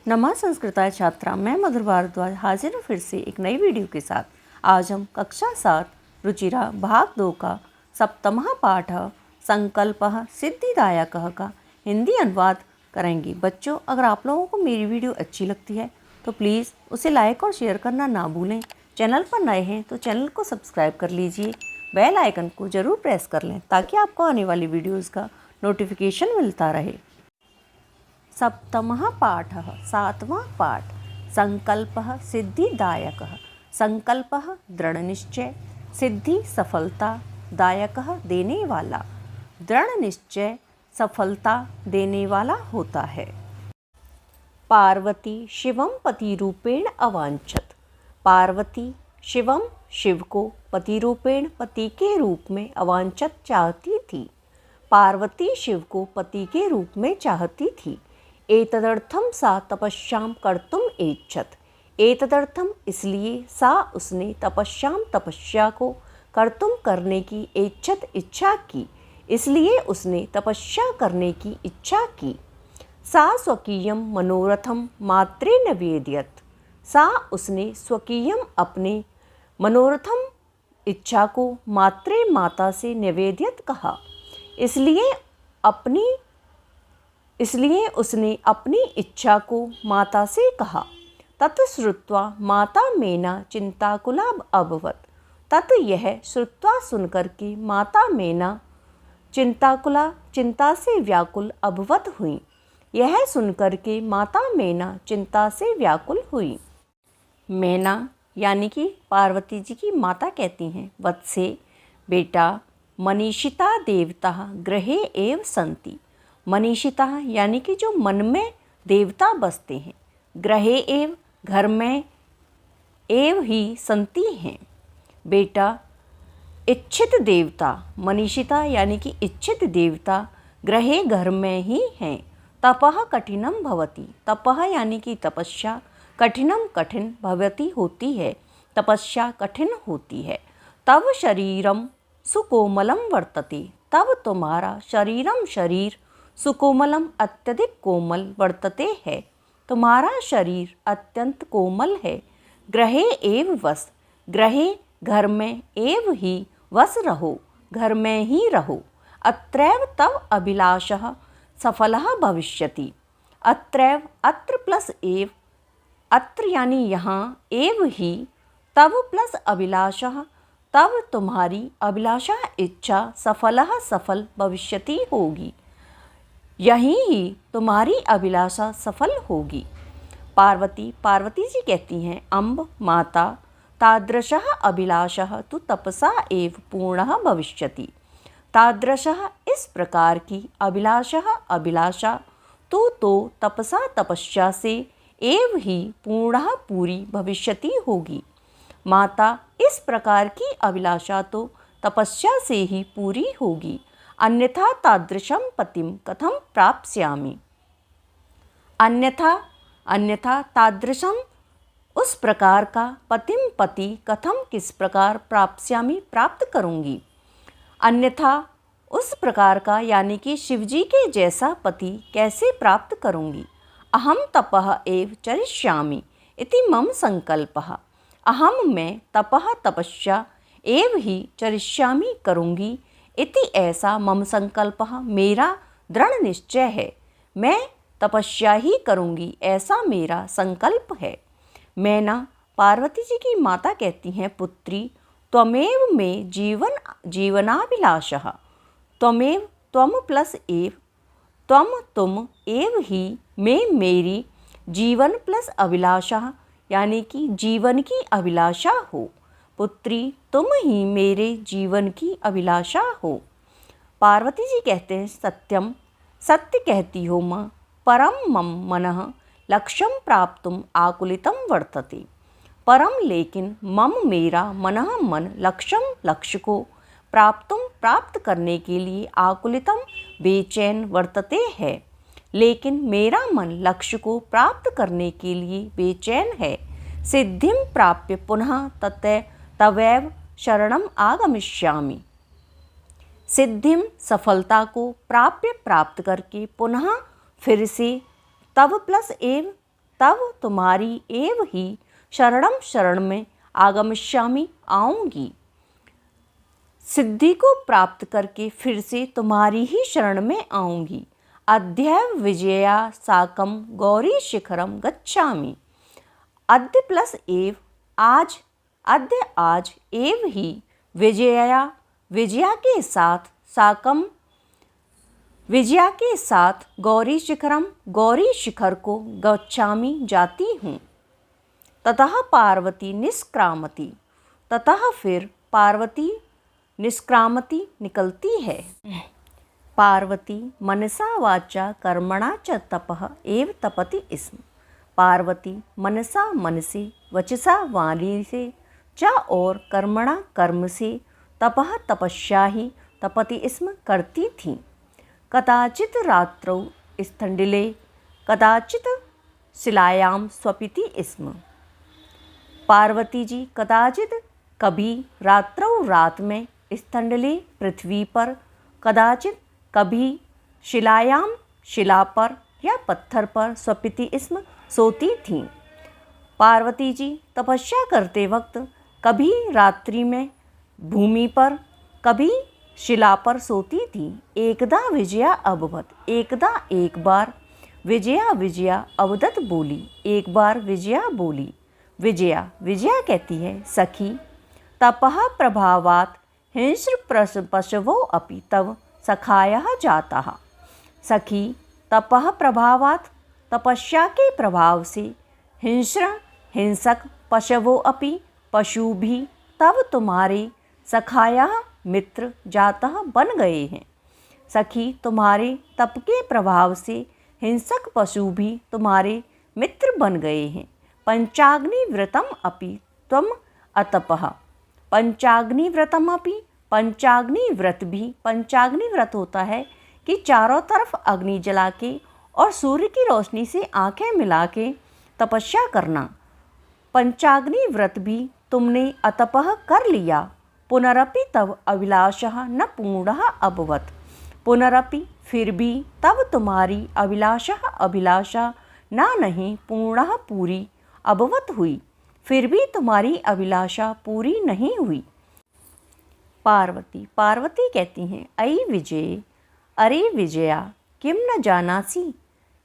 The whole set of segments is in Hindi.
नमः संस्कृताय छात्रा, मैं मधुर भारद्वाज हाजिर हूँ फिर से एक नई वीडियो के साथ। आज हम कक्षा 7 रुचिरा भाग 2 का सप्तमः पाठ संकल्पः सिद्धिदायकः का हिंदी अनुवाद करेंगे। बच्चों, अगर आप लोगों को मेरी वीडियो अच्छी लगती है तो प्लीज़ उसे लाइक और शेयर करना ना भूलें। चैनल पर नए हैं तो चैनल को सब्सक्राइब कर लीजिए, बेल आइकन को ज़रूर प्रेस कर लें ताकि आपको आने वाली वीडियोज़ का नोटिफिकेशन मिलता रहे। सप्तमः पाठः सातवां पाठ संकल्पः सिद्धिदायकः। संकल्पः दृढ़ निश्चय, सिद्धि सफलता, दायकः देने वाला। दृढ़ निश्चय सफलता देने वाला होता है। पार्वती शिवम पति रूपेण अवांछत। पार्वती शिवम शिव को पति रूपेण पति के रूप में अवांछत चाहती थी। पार्वती शिव को पति के रूप में चाहती थी। एतदर्थम सा तपस्याम कर्तुम ऐच्छत। एतदर्थम इसलिए सा उसने तपस्याम तपस्या को कर्तुम करने की ऐच्छत इच्छा की, इसलिए उसने तपस्या करने की इच्छा की। सा स्वकीयम मनोरथम मात्रे निवेदयत। सा उसने स्वकीयम अपने मनोरथम इच्छा को मात्रे माता से निवेदित कहा, इसलिए उसने अपनी इच्छा को माता से कहा। तत् श्रुत्वा माता मेना चिंताकुला अभवत। तत् यह श्रुत्वा सुनकर के माता मेना चिंताकुला चिंता से व्याकुल अभवत हुई। यह सुनकर के माता मेना चिंता से व्याकुल हुई। मेना यानी कि पार्वती जी की माता कहती हैं, वत्से बेटा मनीषिता देवता गृहे एव सन्ति। मनीषिता यानी कि जो मन में देवता बसते हैं, ग्रहे एव घर में, एव ही संति हैं। बेटा इच्छित देवता, मनीषिता यानी कि इच्छित देवता ग्रहे घर में ही हैं। तपः कठिनम भवति। तपः यानी कि तपस्या, कठिनम कठिन, भवति होती है, तपस्या कठिन होती है। तव शरीरम सुकोमलम वर्तते। तब तुम्हारा शरीरम शरीर सुकोमलम अत्यधिक कोमल वर्तते है, तुम्हारा शरीर अत्यंत कोमल है। ग्रहे एव वस। ग्रहे घर में, एव ही वस रहो, घर में ही रहो। अत्रैव तव अभिलाषः सफलः भविष्यति। अत्रैव अत्र प्लस एव, अत्र यानी यहाँ, एव ही, तव प्लस अभिलाषः तब तुम्हारी अभिलाषा इच्छा सफलः सफल भविष्यति होगी, यहीं ही तुम्हारी अभिलाषा सफल होगी। पार्वती जी कहती हैं, अम्ब माता तादृशः अभिलाषः तु तपसा एव पूर्णः भविष्यति। तादृशः इस प्रकार की अभिलाषा तो तपसा तपस्या से एव ही पूर्णः पूरी भविष्यति होगी। माता इस प्रकार की अभिलाषा तो तपस्या से ही पूरी होगी, अन्यथा तादृशम पतिम कथम प्राप्स्यामि। अन्यथा तादृशम उस प्रकार का पति कथम किस प्रकार प्राप्स्यामि प्राप्त करूँगी। अन्यथा उस प्रकार का यानी कि शिवजी के जैसा पति कैसे प्राप्त करूँगी। अहम तपः एव चरिष्यामि इति मम संकल्पः। अहम मैं तपः तपस्या एव ही चरिष्यामि करूँगी, इति ऐसा मम संकल्पः मेरा दृढ़ निश्चय है। मैं तपस्या ही करूँगी ऐसा मेरा संकल्प है। मैना पार्वती जी की माता कहती हैं, पुत्री त्वमेव में जीवनाभिलाषः। त्वमेव त्वम प्लस एव, तुम एव ही में मेरी जीवन प्लस अभिलाषा यानी कि जीवन की अभिलाषा हो। पुत्री तुम ही मेरे जीवन की अभिलाषा हो। पार्वती जी कहते हैं, सत्यम सत्य कहती हो माँ, परम मम मनः लक्ष्यम प्राप्तुम आकुलितम वर्तते। परम लेकिन मम मेरा मनः मन लक्ष्य को प्राप्त करने के लिए आकुलितम बेचैन वर्तते है। लेकिन मेरा मन लक्ष्य को प्राप्त करने के लिए बेचैन है। सिद्धिम प्राप्य पुनः तवैव शरणम आगमिष्यामि। सिद्धिम सफलता को प्राप्त करके पुनः फिर से तव प्लस एव तब तुम्हारी एव ही शरणम शरण में आगमिष्यामि आऊँगी। सिद्धि को प्राप्त करके फिर से तुम्हारी ही शरण में आऊँगी। अद्यैव विजया साकम गौरी शिखरम गच्छामि। अद्य प्लस एव आज, अद्य आज एव ही विजया विजया के साथ साकम विजया के साथ गौरी शिखरम गौरी शिखर को गच्छामि जाती हूँ। ततः पार्वती निष्क्रामति, ततः फिर पार्वती निष्क्रामति निकलती है। पार्वती मनसा वाचा कर्मणा च तपः एव तपति स्म। पार्वती मनसा मन से, वचसा वाणी से, च और कर्मणा कर्म से, तपः तपस्या ही तपति स्म करती थी। कदाचित रात्रौ स्थंडिले कदाचित शिलायाम स्वपिति स्म। पार्वती जी कदाचित कभी रात्रौ रात में, स्थंडिले पृथ्वी पर, कदाचित कभी शिलायाम शिला पर या पत्थर पर, स्वपिति स्म सोती थीं। पार्वती जी तपस्या करते वक्त कभी रात्रि में भूमि पर, कभी शिला पर सोती थी। एकदा विजया अभवत, एकदा एक बार विजया विजया अवदत बोली, एक बार विजया बोली। विजया विजया कहती है, सखी तपः प्रभावात् हिंस्र पशवो अपि तव सखायः जातः। सखी तपः प्रभावात् तपस्या के प्रभाव से हिंसक पशवो अपि पशु भी तब तुम्हारे सखायः मित्र जातः बन गए हैं। सखी तुम्हारे तप के प्रभाव से हिंसक पशु भी तुम्हारे मित्र बन गए हैं। पंचाग्नि व्रतम अपि त्वम अतपः। पंचाग्नि व्रतम अपि, पंचाग्नि व्रत भी, पंचाग्नि व्रत होता है कि चारों तरफ अग्नि जला के और सूर्य की रोशनी से आंखें मिला के तपस्या करना। पंचाग्नि व्रत भी तुमने अतपः कर लिया। पुनरपि तव अभिलाषः न पूर्णः अभवत्। पुनरपि फिर भी तब तुम्हारी अभिलाषा न नहीं पूर्णः पूरी अभवत हुई, फिर भी तुम्हारी अभिलाषा पूरी नहीं हुई। पार्वती पार्वती कहती हैं, अयि विजय, अरे विजया, किम न जानासी,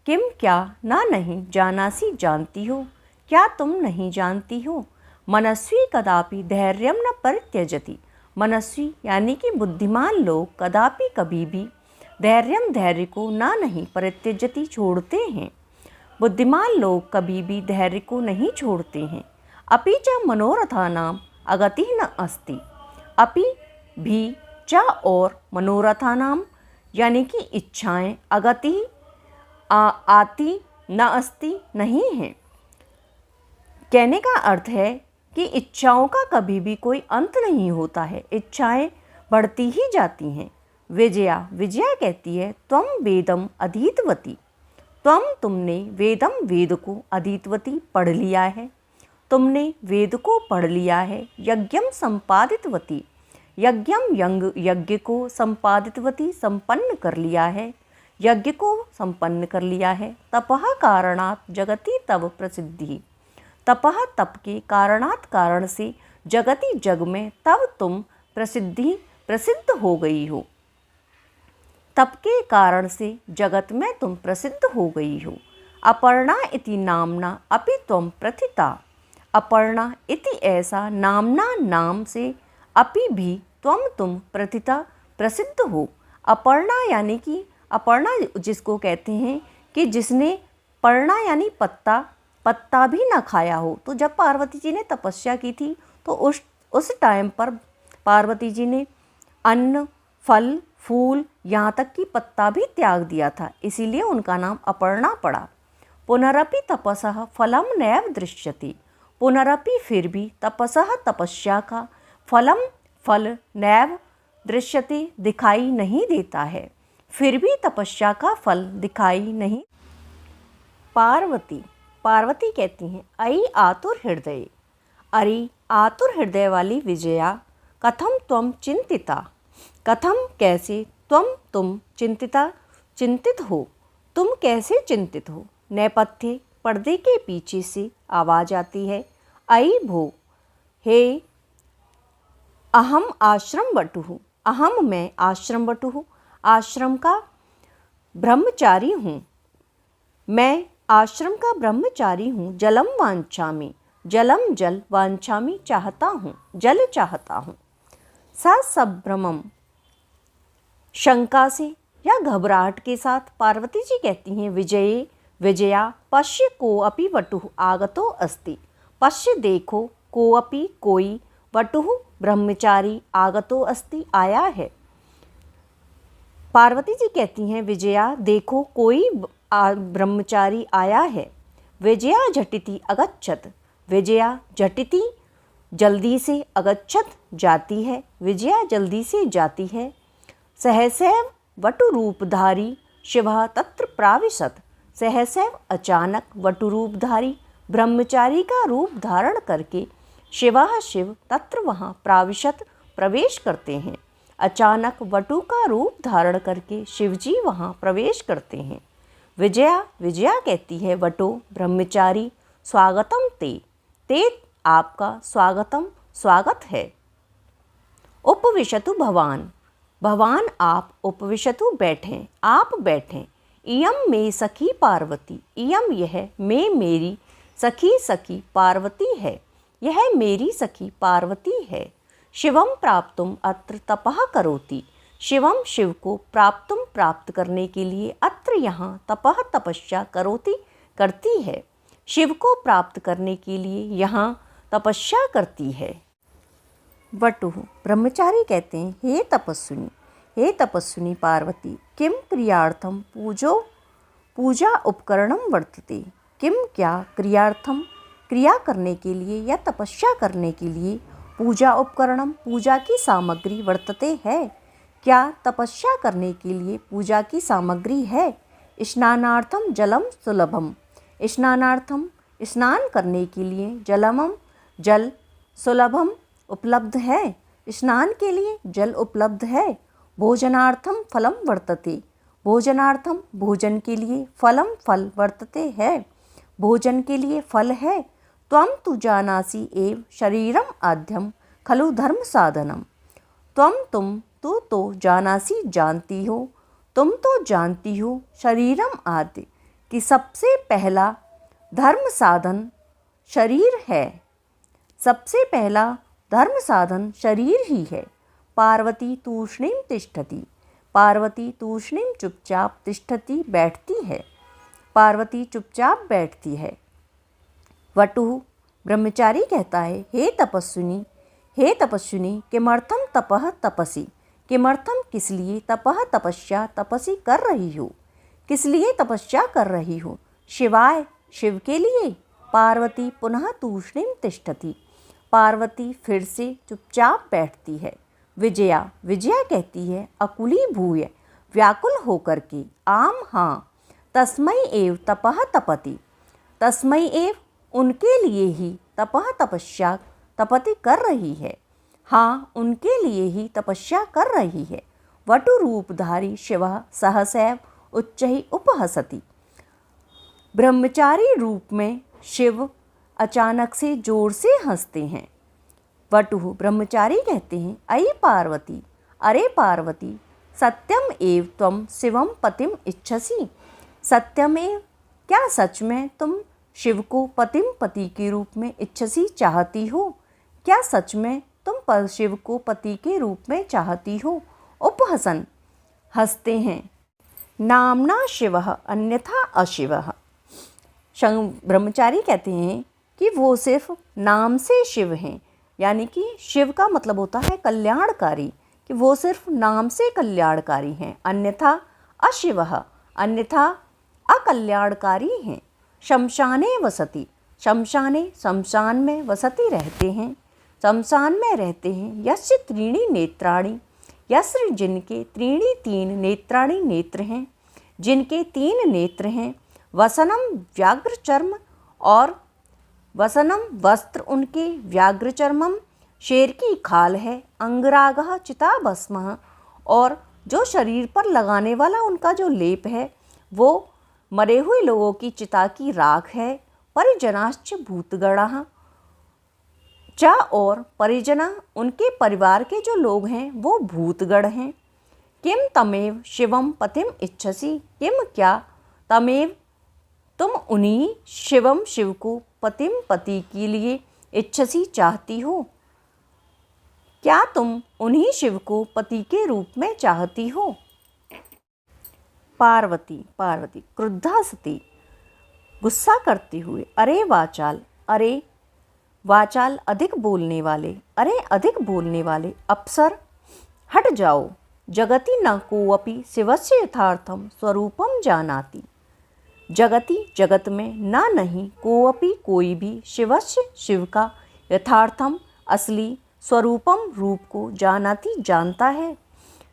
किम क्या ना नहीं जानासी जानती हो, क्या तुम नहीं जानती हो। मनस्वी कदापि धैर्यम न परित्यजति। मनस्वी यानी कि बुद्धिमान लोग कदापि कभी भी धैर्य को ना नहीं परित्यजति छोड़ते हैं। बुद्धिमान लोग कभी भी धैर्य को नहीं छोड़ते हैं। अपि च मनोरथानाम अगति न अस्ति। अपि भी च और मनोरथानाम यानी कि इच्छाएं अगति आती न अस्ति नहीं है। कहने का अर्थ है कि इच्छाओं का कभी भी कोई अंत नहीं होता है, इच्छाएं बढ़ती ही जाती हैं। विजया विजया कहती है, त्वम वेदम अधीतवती। तुमने वेदम वेद को अधीतवती पढ़ लिया है, तुमने वेद को पढ़ लिया है। यज्ञम संपादितवती, यज्ञ को संपादितवती संपन्न कर लिया है, यज्ञ को संपन्न कर लिया है। तपः कारणात् जगति तव प्रसिद्धि। तपः तप के कारणात् कारण से जगति जग में तब तुम प्रसिद्ध हो गई हो। तप के कारण से जगत में तुम प्रसिद्ध हो गई हो। अपर्णा इति नामना अपि त्वं प्रथिता। अपर्णा इति ऐसा नामना नाम से अपि भी तुम प्रथिता प्रसिद्ध हो। अपर्णा यानी कि अपर्णा जिसको कहते हैं कि जिसने पर्णा यानी पत्ता भी ना खाया हो। तो जब पार्वती जी ने तपस्या की थी तो उस टाइम पर पार्वती जी ने अन्न, फल, फूल, यहाँ तक कि पत्ता भी त्याग दिया था, इसीलिए उनका नाम अपर्णा पड़ा। पुनरपि तपसः फलम नैव दृश्यते। पुनरपि फिर भी तपसः तपस्या का फल नैव दृश्यते दिखाई नहीं देता है, फिर भी तपस्या का फल दिखाई नहीं। पार्वती कहती हैं, अयि आतुर हृदय, अरे आतुर हृदय वाली विजया, कथम त्वं चिंतिता। कथम कैसे, तुम चिंतित हो, तुम कैसे चिंतित हो। नेपथ्य पर्दे के पीछे से आवाज आती है, अयि भो, हे अहम आश्रम वटुः, अहम मैं आश्रम वटुः, आश्रम का ब्रह्मचारी हूँ, मैं आश्रम का ब्रह्मचारी हूँ। जलम वांछामि, जलम जल, वांछामि चाहता हूँ, जल चाहता हूँ। सा संभ्रमम, शंका से या घबराहट के साथ पार्वती जी कहती हैं, विजये विजया पश्य को अपि वटुः आगतो अस्ति, पश्य देखो, को अपि कोई, वटुः ब्रह्मचारी, आगतो अस्ति आया है। पार्वती जी कहती हैं, विजया देखो कोई ब्रह्मचारी आया है। विजया झटिति अगच्छत, विजया झटिति जल्दी से, अगच्छत जाती है, विजया जल्दी से जाती है। सहसैव वटुरूपधारी शिवः तत्र प्राविशत, सहसैव अचानक वटुरूपधारी ब्रह्मचारी का रूप धारण करके शिवः शिव तत्र वहाँ प्राविशत प्रवेश करते हैं। अचानक वटु का रूप धारण करके शिवजी वहाँ प्रवेश करते हैं। विजया विजया कहती है, वटो ब्रह्मचारी स्वागतम ते आपका स्वागतम स्वागत है। उपविशतु भवान, भवान आप, उपविशतु बैठें, आप बैठें। इयम में सखी पार्वती, इयम यह, में मेरी, सखी सखी पार्वती है, यह मेरी सखी पार्वती है। शिवम प्राप्तुम अत्र तपः करोति, शिवम शिव को प्राप्तुम प्राप्त करने के लिए अत्र यहाँ तपः तपस्या करोति करती है, शिव को प्राप्त करने के लिए यहाँ तपस्या करती है। वटुः ब्रह्मचारी कहते हैं, हे तपस्विनी, हे तपस्विनी पार्वती, किम क्रियार्थम पूजा उपकरणम वर्तते, किम क्या क्रियार्थम क्रिया करने के लिए या तपस्या करने के लिए पूजा उपकरणम पूजा की सामग्री वर्तते है, क्या तपस्या करने के लिए पूजा की सामग्री है। स्नानार्थम जलम सुलभम, स्नानार्थम स्नान करने के लिए जलमम जल, सुलभम उपलब्ध है, स्नान के लिए जल उपलब्ध है। भोजनार्थम फलम वर्तते, भोजनार्थम भोजन के लिए फलम फल वर्तते है, भोजन के लिए फल है। त्वं तु जानासि एव शरीरम आद्यम खलु धर्म साधनम, तुम तो जानासी जानती हो, तुम तो जानती हो शरीरम आदि कि सबसे पहला धर्म साधन शरीर है, सबसे पहला धर्म साधन शरीर ही है। पार्वती तूष्णीम तिष्ठति, पार्वती तूष्णीम चुपचाप, तिष्ठति बैठती है, पार्वती चुपचाप बैठती है। वटुः ब्रह्मचारी कहता है, हे तपस्विनी, हे तपस्विनी, किमर्थम तपः तपसी, किमर्थम किस लिए, तपः तपस्या तपसी कर रही हो, किस लिए तपस्या कर रही हो। शिवाय शिव के लिए। पार्वती पुनः तूष्णीम तिष्ठति, पार्वती फिर से चुपचाप बैठती है। विजया विजया कहती है, अकुली भूय व्याकुल होकर के, आम हाँ, तस्मै एव तपः तपति, तस्मै एव उनके लिए ही तपः तपस्या तपति कर रही है, हाँ उनके लिए ही तपस्या कर रही है। वटु रूपधारी शिवः सहसैव उच्चैः उपहसति, ब्रह्मचारी रूप में शिव अचानक से जोर से हंसते हैं। वटुः ब्रह्मचारी कहते हैं, अयि पार्वती, अरे पार्वती, सत्यम एव त्वं शिवम पतिम इच्छसि, सत्यमेव क्या सच में तुम शिव को पतिम पति के रूप में इच्छसी चाहती हो, क्या सच में तुम शिव को पति के रूप में चाहती हो। उपहसन हंसते हैं। नामना शिवः अन्यथा अशिवः, ब्रह्मचारी कहते हैं कि वो सिर्फ नाम से शिव हैं, यानी कि शिव का मतलब होता है कल्याणकारी, कि वो सिर्फ नाम से कल्याणकारी हैं, अन्यथा अशिवः, अन्यथा अकल्याणकारी हैं। शमशाने वसति, शमशाने शमशान में वसति रहते हैं, शमशान में रहते हैं। यस्य त्रीणि नेत्राणि, यस्य जिनके त्रीणि तीन नेत्राणि नेत्र हैं, जिनके तीन नेत्र हैं। वसनम व्याघ्र चर्म, और वसनम वस्त्र उनके, व्याघ्र चर्मम शेर की खाल है। अंगरागः चिताभस्मः, और जो शरीर पर लगाने वाला उनका जो लेप है वो मरे हुए लोगों की चिता की राख है। परिजनाश्च भूतगणाः च और परिजना उनके परिवार के जो लोग हैं वो भूतगण हैं। किम तमेव शिवम पतिम इच्छसि किम क्या तमेव तुम उन्हीं शिवम शिव को पतिम पति के लिए इच्छसी चाहती हो। क्या तुम उन्हीं शिव को पति के रूप में चाहती हो। पार्वती पार्वती क्रुद्धा सती गुस्सा करते हुए अरे वाचाल अधिक बोलने वाले, अरे अधिक बोलने वाले अप्सर हट जाओ। जगति न कोऽपि शिवस्य यथार्थम स्वरूपम जानाति। जगति जगत में न नहीं कोऽपि कोई भी शिवस्य शिव का यथार्थम असली स्वरूपम रूप को जानाति जानता है।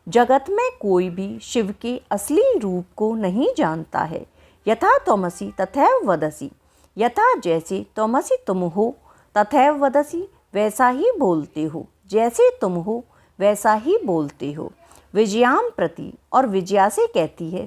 जगत में कोई भी शिव के असली रूप को नहीं जानता है। यथा त्वमसि तथैव वदसि, यथा जैसे त्वमसि तुम हो, तथैव वदसि वैसा ही बोलते हो, जैसे तुम हो वैसा ही बोलते हो। विजयाम प्रति और विजया से कहती है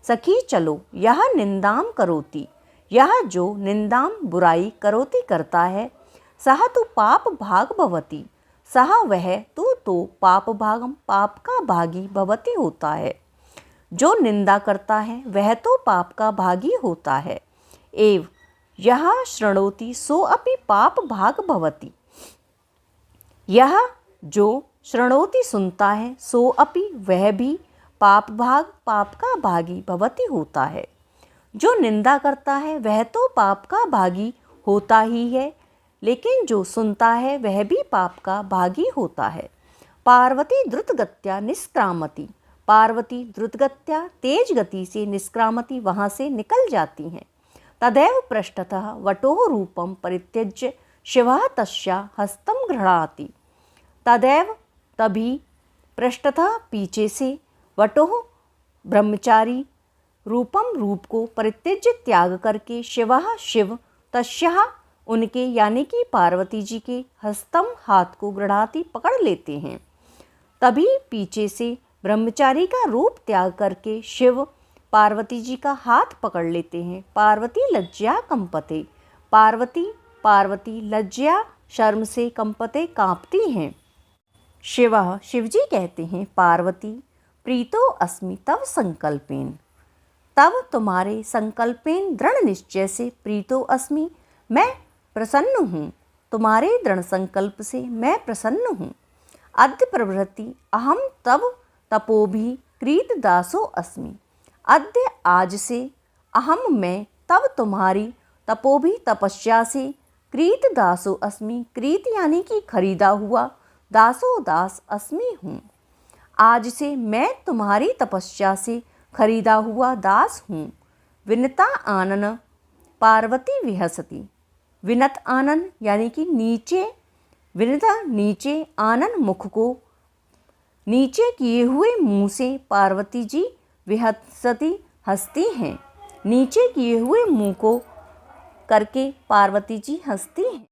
सखी चलो, यह निंदाम करोति, यह जो निंदाम बुराई करोति करता है, सह तु पाप भाग भवति, सह वह तू तो पाप भागम पाप का भागी भवति होता है। जो निंदा करता है वह तो पाप का भागी होता है। एव यह शृणोति सो अपि पाप भाग भवति, यह जो शृणोति सुनता है, सो अपि वह भी पाप भाग पाप का भागी भवति होता है। जो निंदा करता है वह तो पाप का भागी होता ही है, लेकिन जो सुनता है वह भी पाप का भागी होता है। पार्वती द्रुतगत्या निष्क्रामति, पार्वती द्रुतगत्या तेज गति से निष्क्रामति वहाँ से निकल जाती हैं। तदैव पृष्ठतः वटोः रूपम परित्यज्य शिवः तस्या हस्तं गृह्णाति। तदैव तभी पृष्ठतः पीछे से वटोः ब्रह्मचारी रूपम रूप को परित्यज्य त्याग करके शिवः शिव तस्याः उनके यानी कि पार्वती जी के हस्तम हाथ को गृह्णाति पकड़ लेते हैं। तभी पीछे से ब्रह्मचारी का रूप त्याग करके शिव पार्वती जी का हाथ पकड़ लेते हैं। पार्वती लज्जया कंपते, पार्वती लज्जया शर्म से कंपते कांपती हैं। शिवजी कहते हैं पार्वती प्रीतो अस्मि तव संकल्पेन, तब तुम्हारे संकल्पेन दृढ़ निश्चय से प्रीतो अस्मि मैं प्रसन्न हूँ, तुम्हारे दृढ़ संकल्प से मैं प्रसन्न हूँ। अद्य प्रभृति अहम तव तपोभि कृत दासो अस्मि, अद्य आज से अहम मैं तब तुम्हारी तपोभि तपस्या से कृत दासो अस्मि, कृत यानी कि खरीदा हुआ, दासो दास अस्मि हूँ। आज से मैं तुम्हारी तपस्या से खरीदा हुआ दास हूँ। विनता आनन पार्वती विहसती, विनत आनन यानी कि नीचे, विनता नीचे, आनन मुख को नीचे किए हुए मुंह से पार्वती जी विहसती हंसती हैं। नीचे किए हुए मुंह को करके पार्वती जी हंसती हैं।